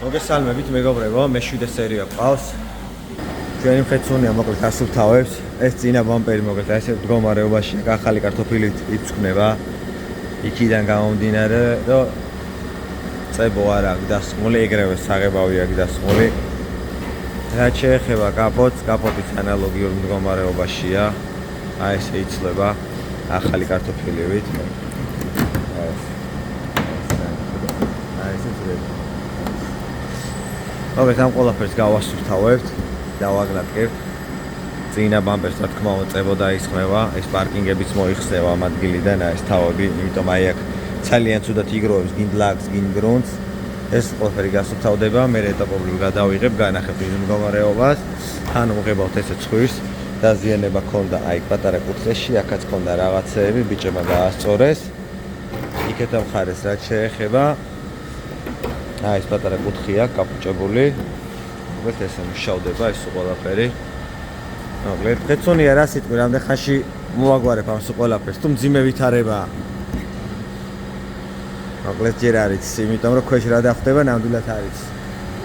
მოგესალმებით მეგობრებო, მე-7 სერია ყავს. ჩვენი მხეცუნია მოკლედ ასუფთავებს. ეს წინა ბამპერი მოკლედ ესე მდგომარეობაში ახალი კარტოფილით იფსკნება. იქიდან გამომდინარე, რომ წებო არ აქვს დასმული, ეგრევე საღებავი აქვს დასმული. რაც შეეხება კაპოტს, კაპოტის ანალოგიურ მდგომარეობაშია. აი ესე იცლება ახალი კარტოფილივით. მოკლედ ამ ყველაფერს გავასუფთავებთ, დავაგლატკებთ. წინა ბამპერს რა თქმა უნდა წებო დაისხმება, ეს პარკინგებიც მოიხსნება ამ ადგილიდან, ეს თავები, იმიტომ აი აქ ძალიან ცუდად იგროვებს გინდ ლაგს, გინდ გრუნტს. ეს ყველაფერი გასუფთავდება, მე ეტაპობრივ გადავიღებ, განახებ ის მდგომარეობას, თან უღებავთ ესე ცხვირს, დაზიანება ქონდა აი პატარა კუთხეში, აქაც ქონდა რაღაცეები, ბიჭებმა გაასწორეს. იქეთ მხარეს რაც შეეხება აი ეს პატარა კუთხეა კაპუჭებული. მოკლედ ესე მუშავდება ეს ყველაფერი. მოკლედ ხეცუნია რა სიტყვი, რამდენ ხანში მოაგვარებ ამ ყველაფერს, თუ მძიმე ვითარებაა. მოკლედ ჯერ არის, იმიტომ რომ ქვეშ რა დახვდება, ნამდვილად არის.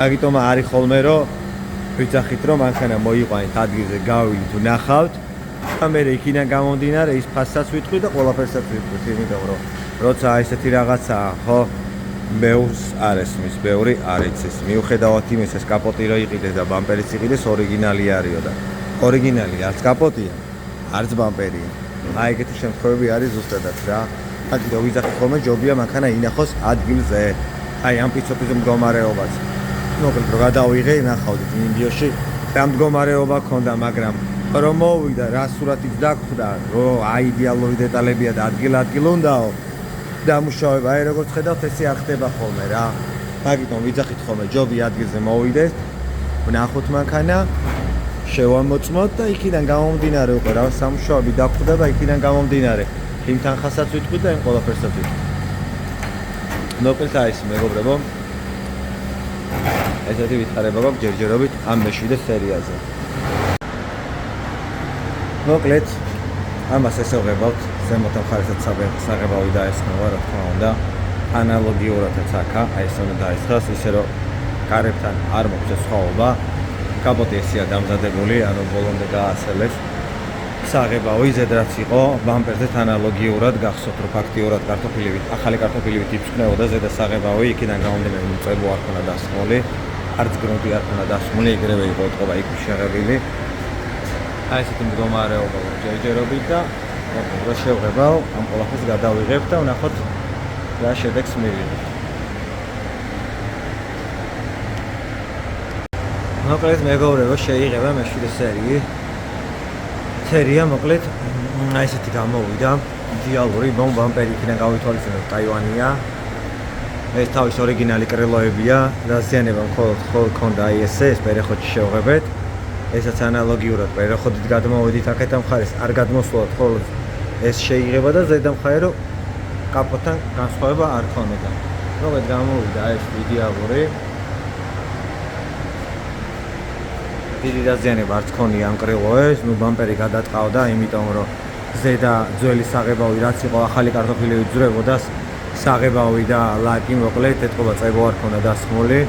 აგიტომ არის ხოლმე რომ ვიცახით რომ მანქანა მოიყვანით ადგილზე გავიდით, ნახავთ. მე იქიდან გამომდინარე ის ფასსაც ვიტყვი და ყველაფერსაც ვიტყვით, იმიტომ რომ როცა ესეთი რაღაცაა, ხო? მეურს არ ესმის, ბევრი არ იცის. მიუხედავად იმისა, ეს კაპოტი რო იყიდეს და ბამპერიც იყიდეს, ორიგინალი არისო და ორიგინალი არც კაპოტია, არც ბამპერია. აი ეგეთი შემთხვევები არის ზუსტადად რა. აგიტო ვიზახით ხოლმე ჯობია მანქანა ინახოს ადგილზე. აი ამ პიცოპის მდგომარეობას. მოკლედ რო გადავიღე, ნახავდით ვიდეოში, რა მდგომარეობა ქონდა, მაგრამ რომ მოვიდა, რა სურათიც დაგხვდა, რომ აი იდეალური დეტალებია და ადგილ უნდაო. დამუშავება, აი როგორც ხედავთ, ესე არ ხდება ხოლმე რა. მაგიტომ ვიძახით ხოლმე ჯობია ადგილზე მოვიდეს, ვნახოთ მანქანა, შევამოწმოთ და იქიდან გამომდინარე უკვე რა სამუშაოები დაგხვდა და იქიდან გამომდინარე იმ თანხასაც ვიტყვი და იმ ყველაფერსაც ვიტყვი. მოკლედ აი ეს მეგობრებო, ესეთი ვითარება გვაქვს ჯერჯერობით ამ მე-7 სერიაზე. მოკლედ ამას ესე ვღებავთ, ზემოთ მხარესაც საღებავი დაესხმება, რა თქმა უნდა, ანალოგიურადაც აქა, აი ეს უნდა დაესხას, ისე რომ კარებთან არ მოგვწევს სხვაობა. კაპოტი ესეა დამზადებული, ანუ ბოლომდე გაასელეს. საღებავი ზედაც იყო, ბამპერზეც ანალოგიურად გახსოვთ, რომ ფაქტიურად კარტოფილივით, ახალი კარტოფილივით იფსკნებოდა ზედა საღებავი, იქიდან გამომდინარე, რომ წებო არ ქონა დასმული, არც გრუნტი არ ქონა დასმული, ეგრევე იყო ეთყობა იქ შეღებილი. აი ესეთი მდგომარეობა ჯერჯერობით და რო შევღებავ, ამ ყველაფერს გადავიღებ და ვნახოთ რა შედეგს მივიღებ. მოკლედ მეგობრებო, შეიღება მე-7 სერია, მოკლედ აი ესეთი გამოვიდა, იდეალური ბამპერი იქიდან გავითვალისწინეთ ტაივანია. ეს თავის ორიგინალი კრილოებია, დაზიანება მხოლოდ ქონდა აი ეს პერეხოთში შევღებეთ. ესაც ანალოგიურად პერეხოდით გადმოვედით აქეთ ამ მხარეს, არ გადმოსვლათ ხოლმე ეს შეიღება და ზედა მხარე რომ კაპოტთან განსხვავება არ ქონოდა. მოკლედ გამოვიდა ეს იდეალური. დიდი დაზიანება არც ქონია ამ კრილოებს, ბამპერი გადატყავდა, იმიტომ რომ ზედა ძველი საღებავი რაც იყო ახალი კარტოფილივით ძრებოდა, საღებავი და ლაკი მოკლედ ეთყობა წებო არ ქონდა დასმული.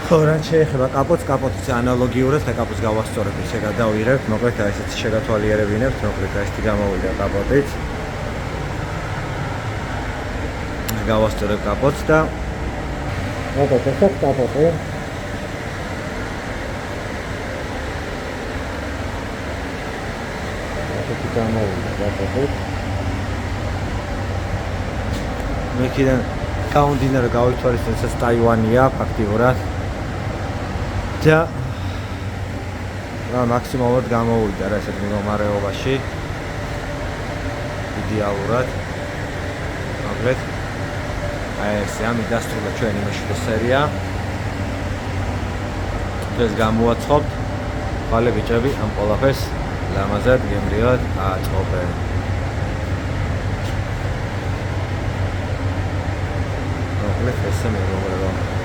ხო, რაც შეეხება კაპოტს, კაპოტიც ანალოგიურად და კაპოტს გავასწორებ, ესე გადავიღებთ, მოკლედ აი ესეც შეგათვალიერებინებთ, მოკლედ აი ესეთი გამოვიდა კაპოტიც. გავასწორებ კაპოტს და მოკლედ ეს კაპოტი. ესეთი გამოვიდა კაპოტი. მეკიდან გამომდინარე გავითვალისწინეთ, ეს ტაივანია ფაქტიურად. და მაქსიმალურად გამოვიდა რა ესეთ მდგომარეობაში იდეალურად. მოკლედ აი ესე ამით დასრულდა ჩვენი მე-7 სერია. დღეს გამოვაცხობთ, ხვალე ბიჭები, ამ ყველაფერს ლამაზად გემრიელად აწყობენ. მოკლედ ესე მეგობრებო.